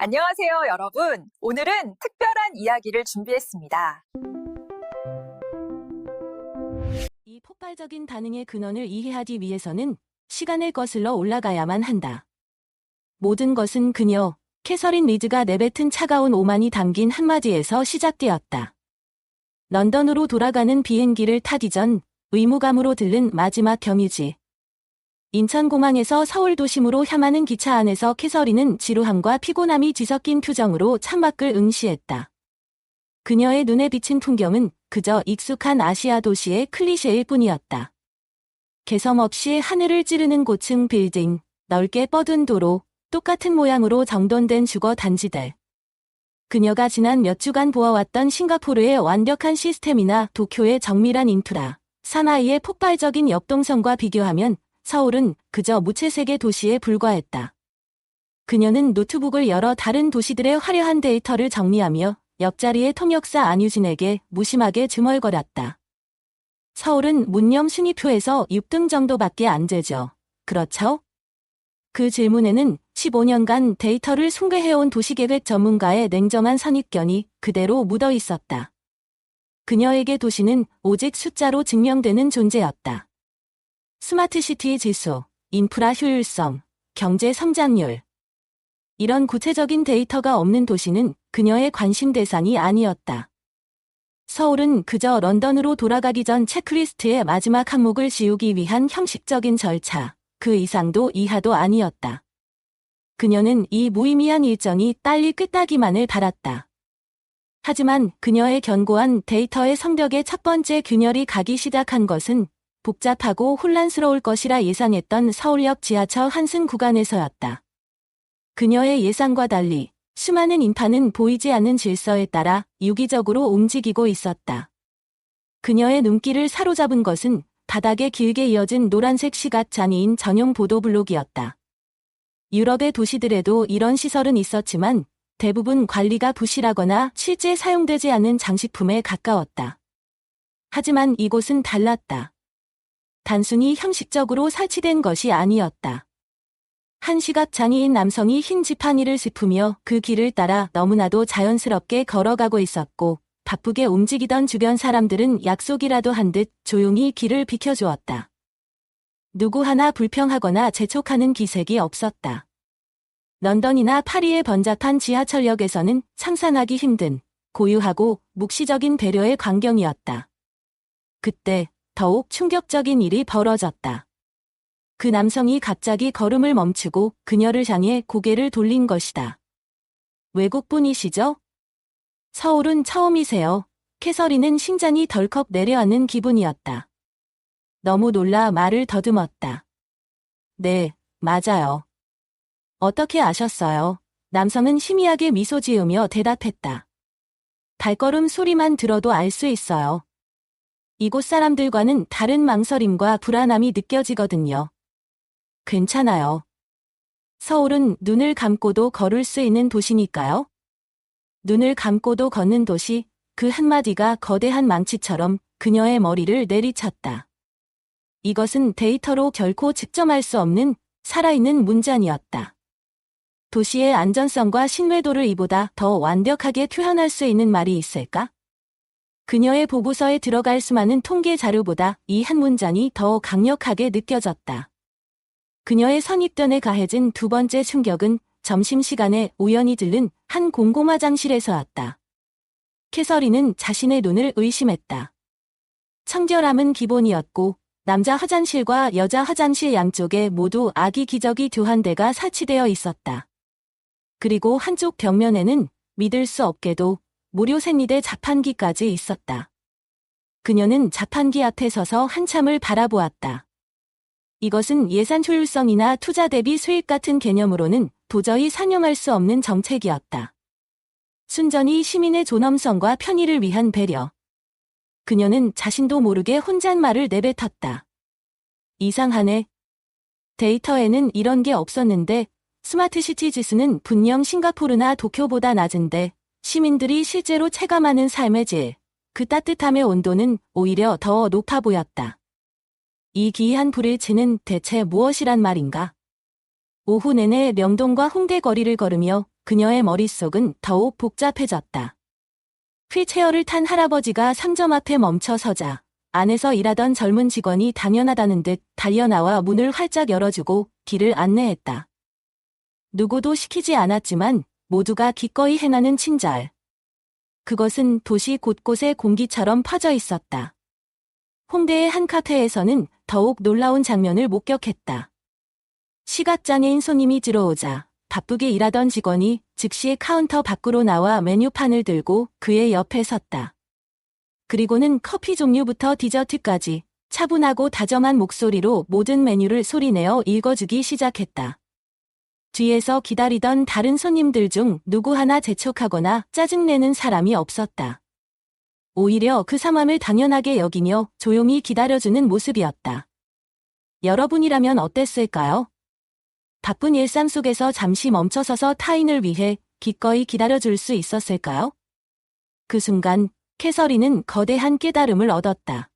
안녕하세요, 여러분. 오늘은 특별한 이야기를 준비했습니다. 이 폭발적인 반응의 근원을 이해하기 위해서는 시간을 거슬러 올라가야만 한다. 모든 것은 그녀, 캐서린 리즈가 내뱉은 차가운 오만이 담긴 한마디에서 시작되었다. 런던으로 돌아가는 비행기를 타기 전 의무감으로 들른 마지막 경유지. 인천공항에서 서울 도심으로 향하는 기차 안에서 캐서린은 지루함과 피곤함이 뒤섞인 표정으로 창밖을 응시했다. 그녀의 눈에 비친 풍경은 그저 익숙한 아시아 도시의 클리셰일 뿐이었다. 개성 없이 하늘을 찌르는 고층 빌딩, 넓게 뻗은 도로, 똑같은 모양으로 정돈된 주거 단지들. 그녀가 지난 몇 주간 보아왔던 싱가포르의 완벽한 시스템이나 도쿄의 정밀한 인프라, 사나이의 폭발적인 역동성과 비교하면 서울은 그저 무채색의 도시에 불과했다. 그녀는 노트북을 열어 다른 도시들의 화려한 데이터를 정리하며 옆자리의 통역사 안유진에게 무심하게 중얼거렸다. 서울은 문념 순위표에서 6등 정도밖에 안 되죠. 그렇죠? 그 질문에는 15년간 데이터를 숭배해온 도시계획 전문가의 냉정한 선입견이 그대로 묻어 있었다. 그녀에게 도시는 오직 숫자로 증명되는 존재였다. 스마트시티 지수, 인프라 효율성, 경제 성장률. 이런 구체적인 데이터가 없는 도시는 그녀의 관심 대상이 아니었다. 서울은 그저 런던으로 돌아가기 전 체크리스트의 마지막 항목을 지우기 위한 형식적인 절차, 그 이상도 이하도 아니었다. 그녀는 이 무의미한 일정이 빨리 끝나기만을 바랐다. 하지만 그녀의 견고한 데이터의 성벽의 첫 번째 균열이 가기 시작한 것은 복잡하고 혼란스러울 것이라 예상했던 서울역 지하철 환승 구간에서였다. 그녀의 예상과 달리 수많은 인파는 보이지 않는 질서에 따라 유기적으로 움직이고 있었다. 그녀의 눈길을 사로잡은 것은 바닥에 길게 이어진 노란색 시각 장애인 전용 보도블록이었다. 유럽의 도시들에도 이런 시설은 있었지만 대부분 관리가 부실하거나 실제 사용되지 않은 장식품에 가까웠다. 하지만 이곳은 달랐다. 단순히 형식적으로 설치된 것이 아니었다. 한 시각장애인 남성이 흰 지팡이를 짚으며 그 길을 따라 너무나도 자연스럽게 걸어가고 있었고 바쁘게 움직이던 주변 사람들은 약속이라도 한 듯 조용히 길을 비켜주었다. 누구 하나 불평하거나 재촉하는 기색이 없었다. 런던이나 파리의 번잡한 지하철역에서는 상상하기 힘든 고유하고 묵시적인 배려의 광경이었다. 그때 더욱 충격적인 일이 벌어졌다. 그 남성이 갑자기 걸음을 멈추고 그녀를 향해 고개를 돌린 것이다. 외국분이시죠? 서울은 처음이세요. 캐서린은 심장이 덜컥 내려앉는 기분이었다. 너무 놀라 말을 더듬었다. 네, 맞아요. 어떻게 아셨어요? 남성은 희미하게 미소 지으며 대답했다. 발걸음 소리만 들어도 알 수 있어요. 이곳 사람들과는 다른 망설임과 불안함이 느껴지거든요. 괜찮아요. 서울은 눈을 감고도 걸을 수 있는 도시니까요. 눈을 감고도 걷는 도시, 그 한마디가 거대한 망치처럼 그녀의 머리를 내리쳤다. 이것은 데이터로 결코 측정할 수 없는 살아있는 문장이었다. 도시의 안전성과 신뢰도를 이보다 더 완벽하게 표현할 수 있는 말이 있을까? 그녀의 보고서에 들어갈 수많은 통계 자료보다 이 한 문장이 더 강력하게 느껴졌다. 그녀의 선입견에 가해진 두 번째 충격은 점심시간에 우연히 들른 한 공공화장실에서였다. 캐서린은 자신의 눈을 의심했다. 청결함은 기본이었고 남자 화장실과 여자 화장실 양쪽에 모두 아기 기저귀 교환대가 설치되어 있었다. 그리고 한쪽 벽면에는 믿을 수 없게도 무료 생리대 자판기까지 있었다. 그녀는 자판기 앞에 서서 한참을 바라보았다. 이것은 예산 효율성이나 투자 대비 수익 같은 개념으로는 도저히 상용할 수 없는 정책이었다. 순전히 시민의 존엄성과 편의를 위한 배려. 그녀는 자신도 모르게 혼잣말을 내뱉었다. 이상하네. 데이터에는 이런 게 없었는데 스마트시티 지수는 분명 싱가포르나 도쿄보다 낮은데 시민들이 실제로 체감하는 삶의 질, 그 따뜻함의 온도는 오히려 더 높아 보였다. 이 기이한 불일치는 대체 무엇이란 말인가? 오후 내내 명동과 홍대 거리를 걸으며 그녀의 머릿속은 더욱 복잡해졌다. 휠체어를 탄 할아버지가 상점 앞에 멈춰 서자 안에서 일하던 젊은 직원이 당연하다는 듯 달려나와 문을 활짝 열어주고 길을 안내했다. 누구도 시키지 않았지만 모두가 기꺼이 행하는 친절. 그것은 도시 곳곳에 공기처럼 퍼져 있었다. 홍대의 한 카페에서는 더욱 놀라운 장면을 목격했다. 시각장애인 손님이 들어오자 바쁘게 일하던 직원이 즉시 카운터 밖으로 나와 메뉴판을 들고 그의 옆에 섰다. 그리고는 커피 종류부터 디저트까지 차분하고 다정한 목소리로 모든 메뉴를 소리내어 읽어주기 시작했다. 뒤에서 기다리던 다른 손님들 중 누구 하나 재촉하거나 짜증내는 사람이 없었다. 오히려 그 상황을 당연하게 여기며 조용히 기다려주는 모습이었다. 여러분이라면 어땠을까요? 바쁜 일상 속에서 잠시 멈춰서서 타인을 위해 기꺼이 기다려줄 수 있었을까요? 그 순간 캐서린은 거대한 깨달음을 얻었다.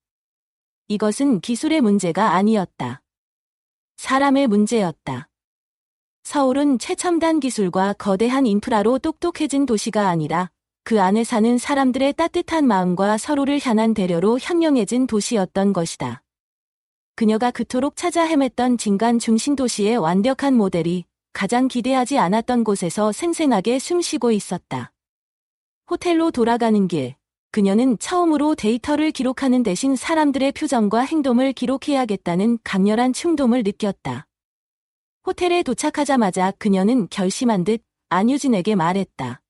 이것은 기술의 문제가 아니었다. 사람의 문제였다. 서울은 최첨단 기술과 거대한 인프라로 똑똑해진 도시가 아니라 그 안에 사는 사람들의 따뜻한 마음과 서로를 향한 배려로 현명해진 도시였던 것이다. 그녀가 그토록 찾아 헤맸던 진간 중심 도시의 완벽한 모델이 가장 기대하지 않았던 곳에서 생생하게 숨쉬고 있었다. 호텔로 돌아가는 길, 그녀는 처음으로 데이터를 기록하는 대신 사람들의 표정과 행동을 기록해야겠다는 강렬한 충동을 느꼈다. 호텔에 도착하자마자 그녀는 결심한 듯 안유진에게 말했다.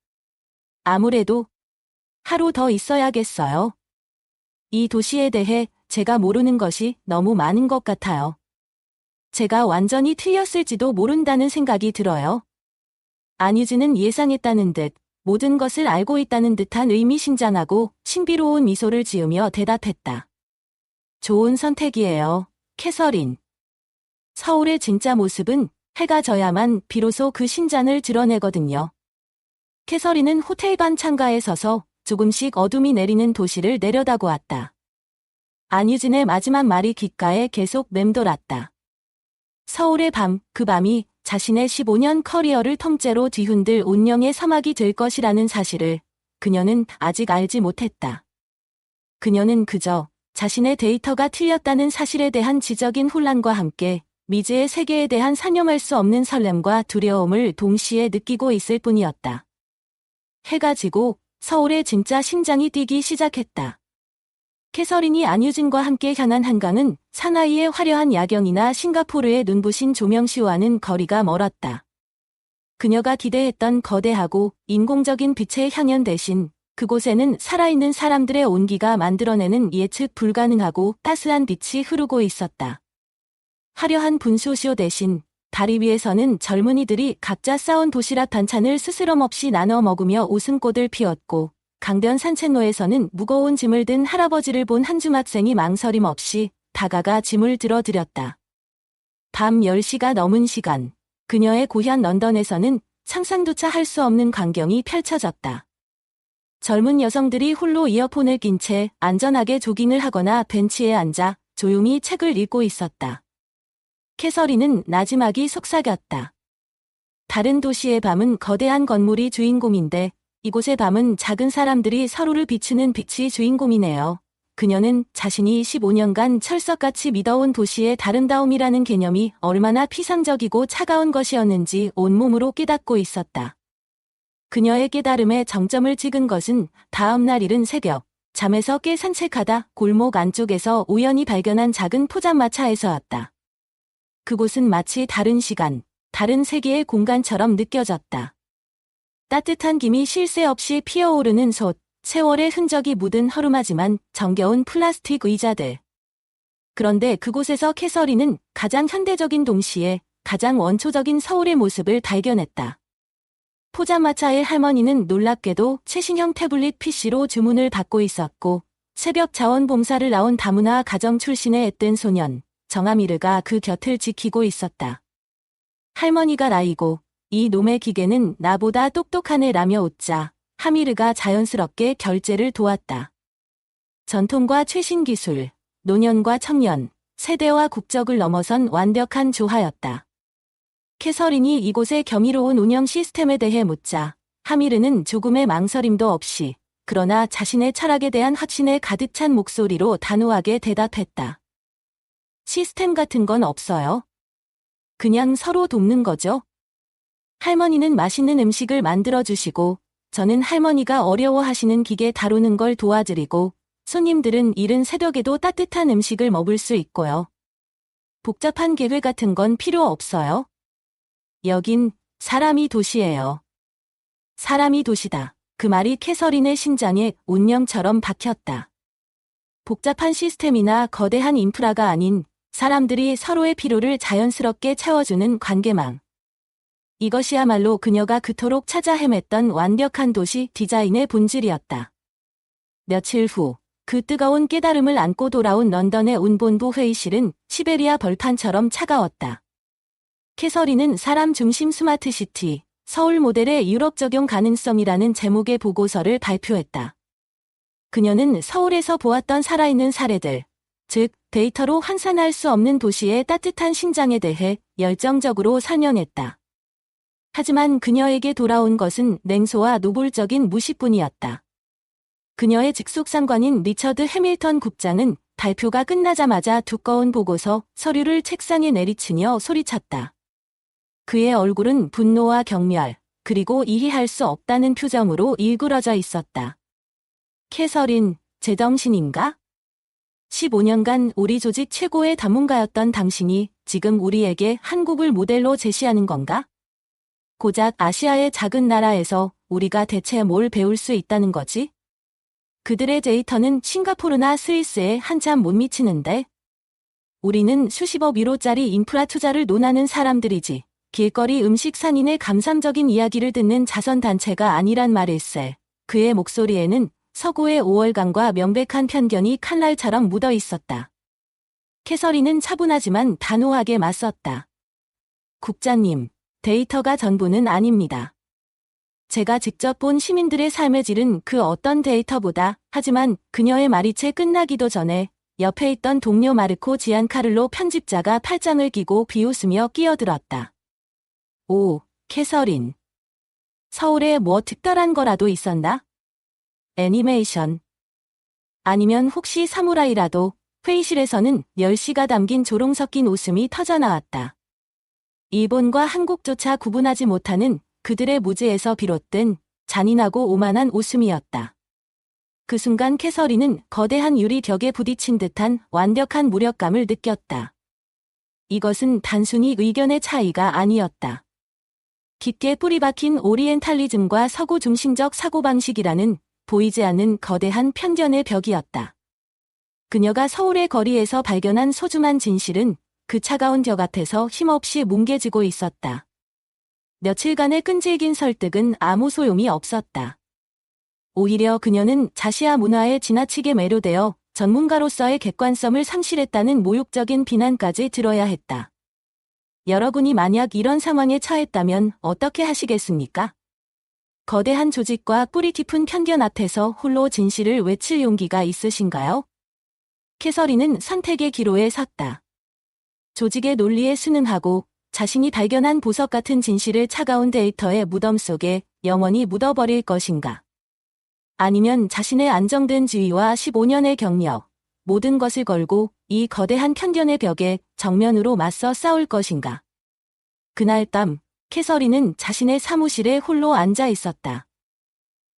아무래도 하루 더 있어야겠어요. 이 도시에 대해 제가 모르는 것이 너무 많은 것 같아요. 제가 완전히 틀렸을지도 모른다는 생각이 들어요. 안유진은 예상했다는 듯 모든 것을 알고 있다는 듯한 의미심장하고 신비로운 미소를 지으며 대답했다. 좋은 선택이에요, 캐서린. 서울의 진짜 모습은 해가 져야만 비로소 그 신장을 드러내거든요. 캐서린은 호텔반 창가에 서서 조금씩 어둠이 내리는 도시를 내려다보았다. 안유진의 마지막 말이 귓가에 계속 맴돌았다. 서울의 밤, 그 밤이 자신의 15년 커리어를 통째로 뒤흔들 운명의 사막이 될 것이라는 사실을 그녀는 아직 알지 못했다. 그녀는 그저 자신의 데이터가 틀렸다는 사실에 대한 지적인 혼란과 함께 미지의 세계에 대한 상념할 수 없는 설렘과 두려움을 동시에 느끼고 있을 뿐이었다. 해가 지고 서울의 진짜 심장이 뛰기 시작했다. 캐서린이 안유진과 함께 향한 한강은 상하이의 화려한 야경이나 싱가포르의 눈부신 조명시와는 거리가 멀었다. 그녀가 기대했던 거대하고 인공적인 빛의 향연 대신 그곳에는 살아있는 사람들의 온기가 만들어내는 예측 불가능하고 따스한 빛이 흐르고 있었다. 화려한 분수쇼 대신 다리 위에서는 젊은이들이 각자 싸온 도시락 반찬을 스스럼 없이 나눠 먹으며 웃음꽃을 피웠고 강변 산책로에서는 무거운 짐을 든 할아버지를 본 한 중학생이 망설임 없이 다가가 짐을 들어드렸다. 밤 10시가 넘은 시간, 그녀의 고향 런던에서는 상상조차 할 수 없는 광경이 펼쳐졌다. 젊은 여성들이 홀로 이어폰을 낀 채 안전하게 조깅을 하거나 벤치에 앉아 조용히 책을 읽고 있었다. 캐서린은 나지막이 속삭였다. 다른 도시의 밤은 거대한 건물이 주인공인데 이곳의 밤은 작은 사람들이 서로를 비추는 빛이 주인공이네요. 그녀는 자신이 15년간 철석같이 믿어온 도시의 아름다움이라는 개념이 얼마나 피상적이고 차가운 것이었는지 온몸으로 깨닫고 있었다. 그녀의 깨달음에 정점을 찍은 것은 다음 날 이른 새벽, 잠에서 깨 산책하다 골목 안쪽에서 우연히 발견한 작은 포장마차에서였다. 그곳은 마치 다른 시간, 다른 세계의 공간처럼 느껴졌다. 따뜻한 김이 쉴 새 없이 피어오르는 솥, 세월의 흔적이 묻은 허름하지만 정겨운 플라스틱 의자들. 그런데 그곳에서 캐서린은 가장 현대적인 동시에 가장 원초적인 서울의 모습을 발견했다. 포장마차의 할머니는 놀랍게도 최신형 태블릿 PC로 주문을 받고 있었고 새벽 자원봉사를 나온 다문화 가정 출신의 앳된 소년, 정아미르가 그 곁을 지키고 있었다. 할머니가 라이고 이 놈의 기계는 나보다 똑똑하네라며 웃자 하미르가 자연스럽게 결제를 도왔다. 전통과 최신 기술, 노년과 청년, 세대와 국적을 넘어선 완벽한 조화였다. 캐서린이 이곳의 경이로운 운영 시스템에 대해 묻자 하미르는 조금의 망설임도 없이 그러나 자신의 철학에 대한 확신에 가득 찬 목소리로 단호하게 대답했다. 시스템 같은 건 없어요. 그냥 서로 돕는 거죠. 할머니는 맛있는 음식을 만들어주시고 저는 할머니가 어려워하시는 기계 다루는 걸 도와드리고 손님들은 이른 새벽에도 따뜻한 음식을 먹을 수 있고요. 복잡한 계획 같은 건 필요 없어요. 여긴 사람이 도시예요. 사람이 도시다. 그 말이 캐서린의 심장에 운명처럼 박혔다. 복잡한 시스템이나 거대한 인프라가 아닌 사람들이 서로의 필요를 자연스럽게 채워주는 관계망. 이것이야말로 그녀가 그토록 찾아 헤맸던 완벽한 도시 디자인의 본질이었다. 며칠 후, 그 뜨거운 깨달음을 안고 돌아온 런던의 운본부 회의실은 시베리아 벌판처럼 차가웠다. 캐서린은 사람 중심 스마트 시티, 서울 모델의 유럽 적용 가능성이라는 제목의 보고서를 발표했다. 그녀는 서울에서 보았던 살아있는 사례들, 즉 데이터로 환산할 수 없는 도시의 따뜻한 심장에 대해 열정적으로 설명했다. 하지만 그녀에게 돌아온 것은 냉소와 노골적인 무시뿐이었다. 그녀의 직속 상관인 리처드 해밀턴 국장은 발표가 끝나자마자 두꺼운 보고서 서류를 책상에 내리치며 소리쳤다. 그의 얼굴은 분노와 경멸, 그리고 이해할 수 없다는 표정으로 일그러져 있었다. 캐서린, 제정신인가? 15년간 우리 조직 최고의 전문가였던 당신이 지금 우리에게 한국을 모델로 제시하는 건가? 고작 아시아의 작은 나라에서 우리가 대체 뭘 배울 수 있다는 거지? 그들의 데이터는 싱가포르나 스위스에 한참 못 미치는데? 우리는 수십억 유로짜리 인프라 투자를 논하는 사람들이지. 길거리 음식 상인의 감상적인 이야기를 듣는 자선단체가 아니란 말일세. 그의 목소리에는 서구의 우월감과 명백한 편견이 칼날처럼 묻어 있었다. 캐서린은 차분하지만 단호하게 맞섰다. 국장님, 데이터가 전부는 아닙니다. 제가 직접 본 시민들의 삶의 질은 그 어떤 데이터보다, 하지만 그녀의 말이 채 끝나기도 전에 옆에 있던 동료 마르코 지안카를로 편집자가 팔짱을 끼고 비웃으며 끼어들었다. 오, 캐서린. 서울에 뭐 특별한 거라도 있었나? 애니메이션. 아니면 혹시 사무라이라도. 회의실에서는 멸시가 담긴 조롱 섞인 웃음이 터져나왔다. 일본과 한국조차 구분하지 못하는 그들의 무지에서 비롯된 잔인하고 오만한 웃음이었다. 그 순간 캐서린은 거대한 유리 벽에 부딪힌 듯한 완벽한 무력감을 느꼈다. 이것은 단순히 의견의 차이가 아니었다. 깊게 뿌리박힌 오리엔탈리즘과 서구 중심적 사고방식이라는 보이지 않는 거대한 편견의 벽이었다. 그녀가 서울의 거리에서 발견한 소중한 진실은 그 차가운 벽 앞에서 힘없이 뭉개지고 있었다. 며칠간의 끈질긴 설득은 아무 소용이 없었다. 오히려 그녀는 자시아 문화에 지나치게 매료되어 전문가로서의 객관성을 상실했다는 모욕적인 비난까지 들어야 했다. 여러분이 만약 이런 상황에 처했다면 어떻게 하시겠습니까? 거대한 조직과 뿌리 깊은 편견 앞에서 홀로 진실을 외칠 용기가 있으신가요? 캐서린은 선택의 기로에 섰다. 조직의 논리에 순응하고 자신이 발견한 보석 같은 진실을 차가운 데이터의 무덤 속에 영원히 묻어버릴 것인가? 아니면 자신의 안정된 지위와 15년의 경력, 모든 것을 걸고 이 거대한 편견의 벽에 정면으로 맞서 싸울 것인가? 그날 밤, 캐서린은 자신의 사무실에 홀로 앉아 있었다.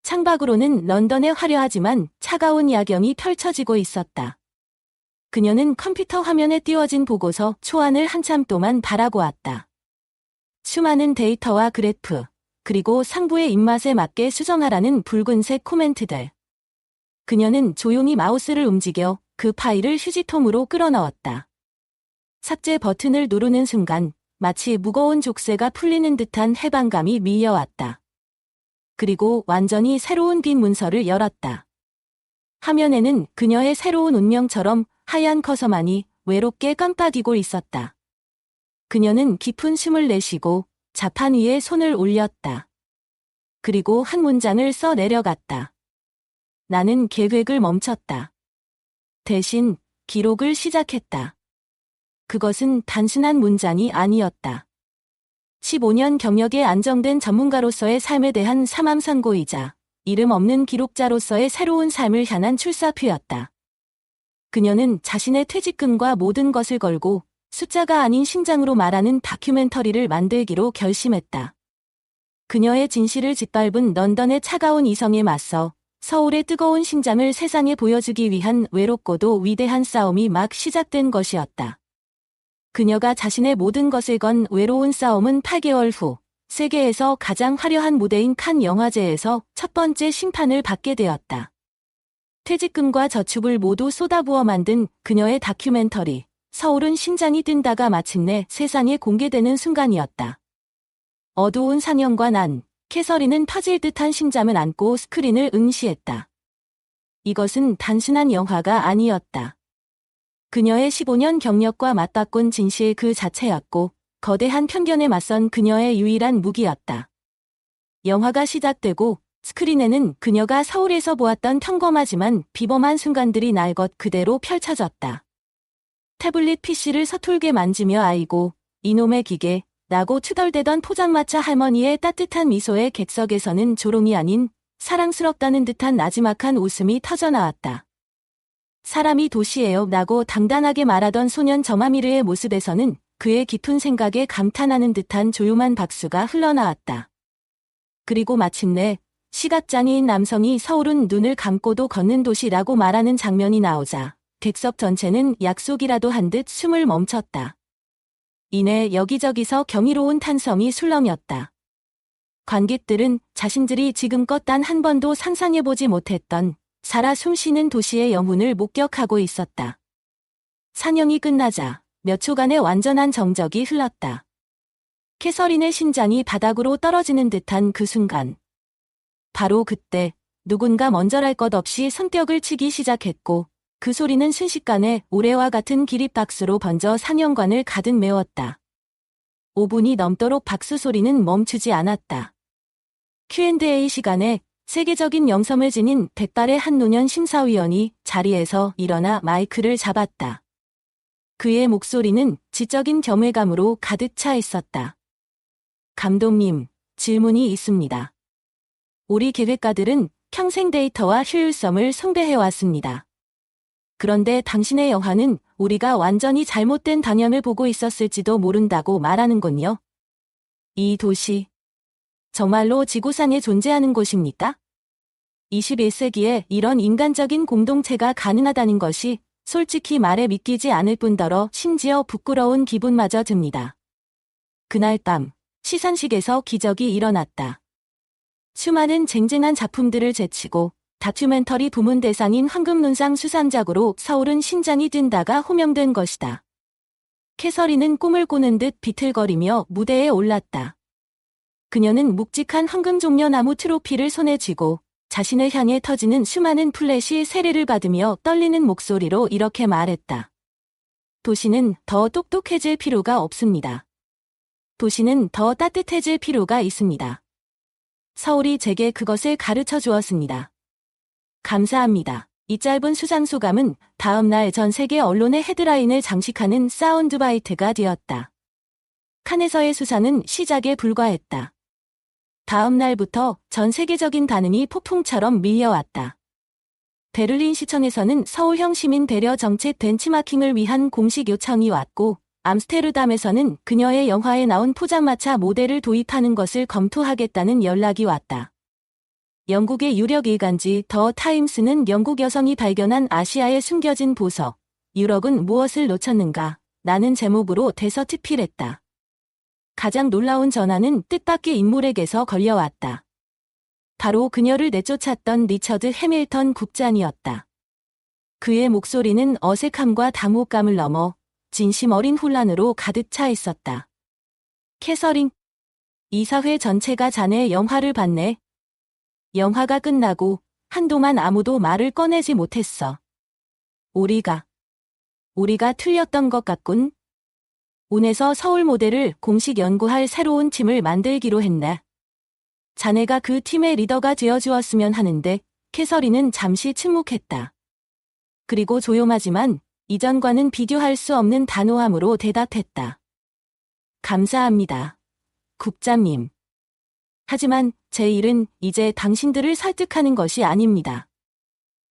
창밖으로는 런던의 화려하지만 차가운 야경이 펼쳐지고 있었다. 그녀는 컴퓨터 화면에 띄워진 보고서 초안을 한참 동안 바라보았다. 수많은 데이터와 그래프, 그리고 상부의 입맛에 맞게 수정하라는 붉은색 코멘트들. 그녀는 조용히 마우스를 움직여 그 파일을 휴지통으로 끌어넣었다. 삭제 버튼을 누르는 순간 마치 무거운 족쇄가 풀리는 듯한 해방감이 밀려왔다. 그리고 완전히 새로운 빈 문서를 열었다. 화면에는 그녀의 새로운 운명처럼 하얀 커서만이 외롭게 깜빡이고 있었다. 그녀는 깊은 숨을 내쉬고 자판 위에 손을 올렸다. 그리고 한 문장을 써 내려갔다. 나는 계획을 멈췄다. 대신 기록을 시작했다. 그것은 단순한 문장이 아니었다. 15년 경력의 안정된 전문가로서의 삶에 대한 사망 선고이자 이름 없는 기록자로서의 새로운 삶을 향한 출사표였다. 그녀는 자신의 퇴직금과 모든 것을 걸고 숫자가 아닌 심장으로 말하는 다큐멘터리를 만들기로 결심했다. 그녀의 진실을 짓밟은 런던의 차가운 이성에 맞서 서울의 뜨거운 심장을 세상에 보여주기 위한 외롭고도 위대한 싸움이 막 시작된 것이었다. 그녀가 자신의 모든 것을 건 외로운 싸움은 8개월 후 세계에서 가장 화려한 무대인 칸 영화제에서 첫 번째 심판을 받게 되었다. 퇴직금과 저축을 모두 쏟아부어 만든 그녀의 다큐멘터리 서울은 심장이 뛴다가 마침내 세상에 공개되는 순간이었다. 어두운 상영관 안, 캐서린은 터질 듯한 심장을 안고 스크린을 응시했다. 이것은 단순한 영화가 아니었다. 그녀의 15년 경력과 맞바꾼 진실 그 자체였고 거대한 편견에 맞선 그녀의 유일한 무기였다. 영화가 시작되고 스크린에는 그녀가 서울에서 보았던 평범하지만 비범한 순간들이 날 것 그대로 펼쳐졌다. 태블릿 PC를 서툴게 만지며 아이고 이놈의 기계 라고 투덜대던 포장마차 할머니의 따뜻한 미소에 객석에서는 조롱이 아닌 사랑스럽다는 듯한 나지막한 웃음이 터져나왔다. 사람이 도시예요 라고 당당하게 말하던 소년 저마미르의 모습에서는 그의 깊은 생각에 감탄하는 듯한 조용한 박수가 흘러나왔다. 그리고 마침내 시각장애인 남성이 서울은 눈을 감고도 걷는 도시라고 말하는 장면이 나오자 객석 전체는 약속이라도 한 듯 숨을 멈췄다. 이내 여기저기서 경이로운 탄성이 술렁였다. 관객들은 자신들이 지금껏 단 한 번도 상상해보지 못했던 살아 숨쉬는 도시의 영혼을 목격하고 있었다. 상영이 끝나자 몇 초간의 완전한 정적이 흘렀다. 캐서린의 심장이 바닥으로 떨어지는 듯한 그 순간. 바로 그때 누군가 먼저랄 것 없이 손뼉을 치기 시작했고 그 소리는 순식간에 우레와 같은 기립박수로 번져 상영관을 가득 메웠다. 5분이 넘도록 박수 소리는 멈추지 않았다. Q&A 시간에 세계적인 명성을 지닌 백발의 한 노년 심사위원이 자리에서 일어나 마이크를 잡았다. 그의 목소리는 지적인 겸외감으로 가득 차 있었다. 감독님, 질문이 있습니다. 우리 계획가들은 평생 데이터와 효율성을 숭배해왔습니다. 그런데 당신의 영화는 우리가 완전히 잘못된 방향을 보고 있었을지도 모른다고 말하는군요. 이 도시, 정말로 지구상에 존재하는 곳입니까? 21세기에 이런 인간적인 공동체가 가능하다는 것이 솔직히 말해 믿기지 않을 뿐더러 심지어 부끄러운 기분마저 듭니다. 그날 밤, 시상식에서 기적이 일어났다. 수많은 쟁쟁한 작품들을 제치고 다큐멘터리 부문 대상인 황금눈상 수상작으로 서울은 심장이 뛴다가 호명된 것이다. 캐서린은 꿈을 꾸는 듯 비틀거리며 무대에 올랐다. 그녀는 묵직한 황금 종려나무 트로피를 손에 쥐고 자신을 향해 터지는 수많은 플래시 세례를 받으며 떨리는 목소리로 이렇게 말했다. 도시는 더 똑똑해질 필요가 없습니다. 도시는 더 따뜻해질 필요가 있습니다. 서울이 제게 그것을 가르쳐 주었습니다. 감사합니다. 이 짧은 수상소감은 다음 날 전 세계 언론의 헤드라인을 장식하는 사운드바이트가 되었다. 칸에서의 수상은 시작에 불과했다. 다음 날부터 전 세계적인 반응이 폭풍처럼 밀려왔다. 베를린 시청에서는 서울형 시민 배려 정책 벤치마킹을 위한 공식 요청이 왔고, 암스테르담에서는 그녀의 영화에 나온 포장마차 모델을 도입하는 것을 검토하겠다는 연락이 왔다. 영국의 유력 일간지 더 타임스는 영국 여성이 발견한 아시아에 숨겨진 보석, 유럽은 무엇을 놓쳤는가? 라는 제목으로 대서특필했다. 가장 놀라운 전화는 뜻밖의 인물에게서 걸려왔다. 바로 그녀를 내쫓았던 리처드 해밀턴 국장이었다. 그의 목소리는 어색함과 당혹감을 넘어 진심 어린 혼란으로 가득 차 있었다. 캐서린, 이사회 전체가 자네의 영화를 봤네. 영화가 끝나고 한동안 아무도 말을 꺼내지 못했어. 우리가 틀렸던 것 같군. 운에서 서울 모델을 공식 연구할 새로운 팀을 만들기로 했네. 자네가 그 팀의 리더가 되어주었으면 하는데, 캐서린은 잠시 침묵했다. 그리고 조용하지만 이전과는 비교할 수 없는 단호함으로 대답했다. 감사합니다. 국장님. 하지만 제 일은 이제 당신들을 설득하는 것이 아닙니다.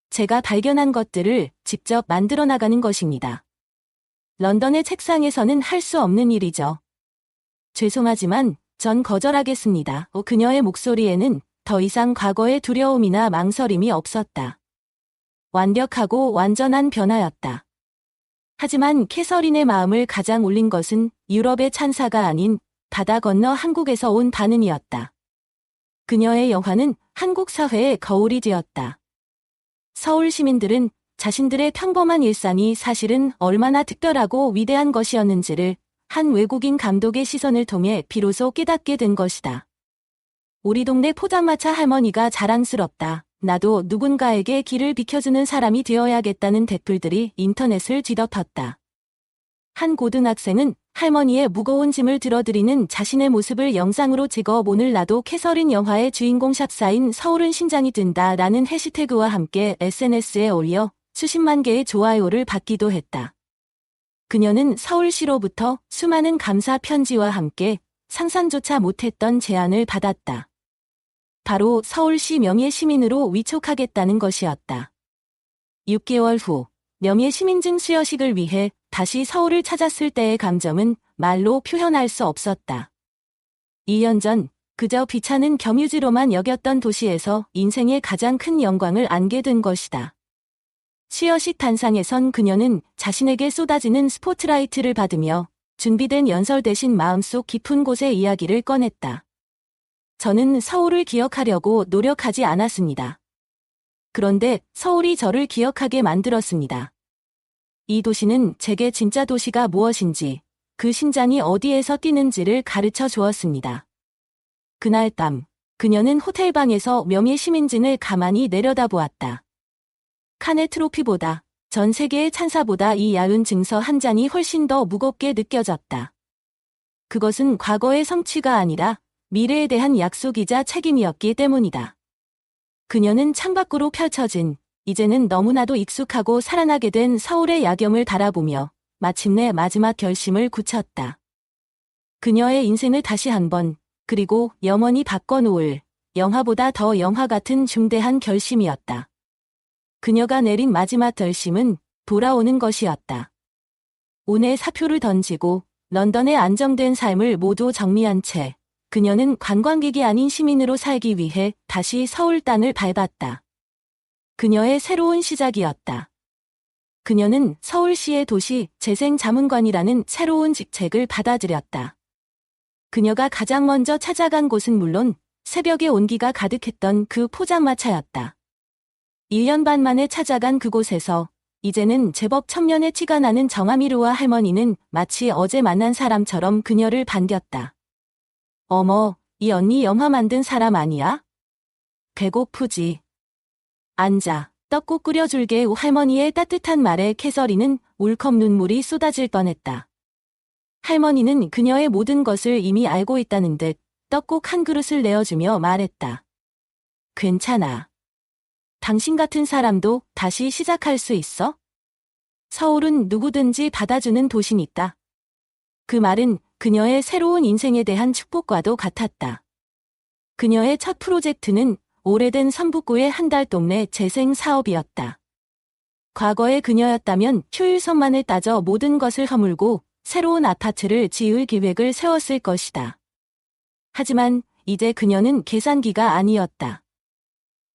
제가 발견한 것들을 직접 만들어 나가는 것입니다. 런던의 책상에서는 할 수 없는 일이죠. 죄송하지만 전 거절하겠습니다. 그녀의 목소리에는 더 이상 과거의 두려움이나 망설임이 없었다. 완벽하고 완전한 변화였다. 하지만 캐서린의 마음을 가장 울린 것은 유럽의 찬사가 아닌 바다 건너 한국에서 온 반응이었다. 그녀의 영화는 한국 사회의 거울이 되었다. 서울 시민들은 자신들의 평범한 일상이 사실은 얼마나 특별하고 위대한 것이었는지를 한 외국인 감독의 시선을 통해 비로소 깨닫게 된 것이다. 우리 동네 포장마차 할머니가 자랑스럽다. 나도 누군가에게 길을 비켜주는 사람이 되어야겠다는 댓글들이 인터넷을 뒤덮었다. 한 고등학생은 할머니의 무거운 짐을 들어드리는 자신의 모습을 영상으로 찍어 오늘 나도 캐서린 영화의 주인공 샵사인 서울은 신장이 든다 라는 해시태그와 함께 SNS에 올려 수십만 개의 좋아요를 받기도 했다. 그녀는 서울시로부터 수많은 감사 편지와 함께 상상조차 못했던 제안을 받았다. 바로 서울시 명예시민으로 위촉하겠다는 것이었다. 6개월 후 명예시민증 수여식을 위해 다시 서울을 찾았을 때의 감정은 말로 표현할 수 없었다. 2년 전 그저 귀찮은 겸유지로만 여겼던 도시에서 인생의 가장 큰 영광을 안게 된 것이다. 수여식 단상에선 그녀는 자신에게 쏟아지는 스포트라이트를 받으며 준비된 연설 대신 마음속 깊은 곳의 이야기를 꺼냈다. 저는 서울을 기억하려고 노력하지 않았습니다. 그런데 서울이 저를 기억하게 만들었습니다. 이 도시는 제게 진짜 도시가 무엇인지, 그 심장이 어디에서 뛰는지를 가르쳐 주었습니다. 그날 밤, 그녀는 호텔방에서 명예시민증을 가만히 내려다보았다. 칸의 트로피보다, 전 세계의 찬사보다 이 야윈 증서 한 장이 훨씬 더 무겁게 느껴졌다. 그것은 과거의 성취가 아니라 미래에 대한 약속이자 책임이었기 때문이다. 그녀는 창밖으로 펼쳐진 이제는 너무나도 익숙하고 살아나게 된 서울의 야경을 바라보며 마침내 마지막 결심을 굳혔다. 그녀의 인생을 다시 한번 그리고 영원히 바꿔놓을 영화보다 더 영화 같은 중대한 결심이었다. 그녀가 내린 마지막 결심은 돌아오는 것이었다. 운의 사표를 던지고 런던의 안정된 삶을 모두 정리한 채 그녀는 관광객이 아닌 시민으로 살기 위해 다시 서울 땅을 밟았다. 그녀의 새로운 시작이었다. 그녀는 서울시의 도시 재생자문관이라는 새로운 직책을 받아들였다. 그녀가 가장 먼저 찾아간 곳은 물론 새벽의 온기가 가득했던 그 포장마차였다. 1년 반 만에 찾아간 그곳에서 이제는 제법 천년의 티가 나는 정아미루와 할머니는 마치 어제 만난 사람처럼 그녀를 반겼다. 어머, 이 언니 영화 만든 사람 아니야? 배고프지? 앉아, 떡국 끓여줄게. 할머니의 따뜻한 말에 캐서린은 울컥 눈물이 쏟아질 뻔했다. 할머니는 그녀의 모든 것을 이미 알고 있다는 듯 떡국 한 그릇을 내어주며 말했다. 괜찮아. 당신 같은 사람도 다시 시작할 수 있어? 서울은 누구든지 받아주는 도시니까. 그 말은 그녀의 새로운 인생에 대한 축복과도 같았다. 그녀의 첫 프로젝트는 오래된 성북구의 한 달 동네 재생 사업이었다. 과거의 그녀였다면 효율성만을 따져 모든 것을 허물고 새로운 아파트를 지을 계획을 세웠을 것이다. 하지만 이제 그녀는 계산기가 아니었다.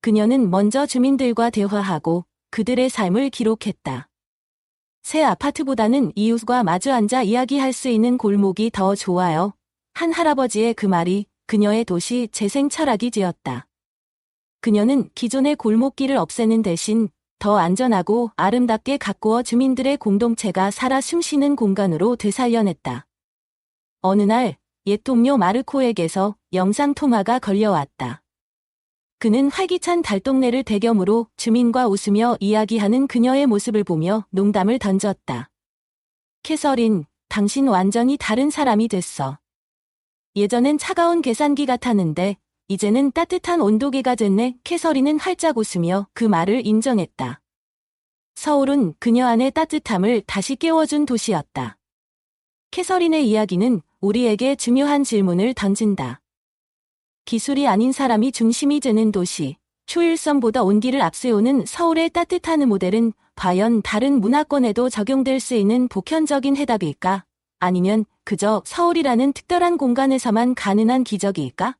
그녀는 먼저 주민들과 대화하고 그들의 삶을 기록했다. 새 아파트보다는 이웃과 마주 앉아 이야기할 수 있는 골목이 더 좋아요. 한 할아버지의 그 말이 그녀의 도시 재생 철학이 되었다. 그녀는 기존의 골목길을 없애는 대신 더 안전하고 아름답게 가꾸어 주민들의 공동체가 살아 숨쉬는 공간으로 되살려냈다. 어느 날 옛 동료 마르코에게서 영상 통화가 걸려왔다. 그는 활기찬 달동네를 배경으로 주민과 웃으며 이야기하는 그녀의 모습을 보며 농담을 던졌다. 캐서린, 당신 완전히 다른 사람이 됐어. 예전엔 차가운 계산기 같았는데 이제는 따뜻한 온도계가 됐네. 캐서린은 활짝 웃으며 그 말을 인정했다. 서울은 그녀 안의 따뜻함을 다시 깨워준 도시였다. 캐서린의 이야기는 우리에게 중요한 질문을 던진다. 기술이 아닌 사람이 중심이 되는 도시, 초일성보다 온기를 앞세우는 서울의 따뜻한 모델은 과연 다른 문화권에도 적용될 수 있는 보편적인 해답일까? 아니면 그저 서울이라는 특별한 공간에서만 가능한 기적일까?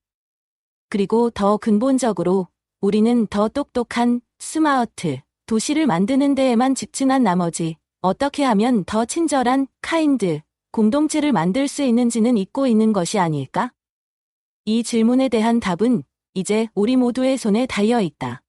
그리고 더 근본적으로 우리는 더 똑똑한 스마트 도시를 만드는 데에만 집중한 나머지 어떻게 하면 더 친절한 카인드 공동체를 만들 수 있는지는 잊고 있는 것이 아닐까? 이 질문에 대한 답은 이제 우리 모두의 손에 달려 있다.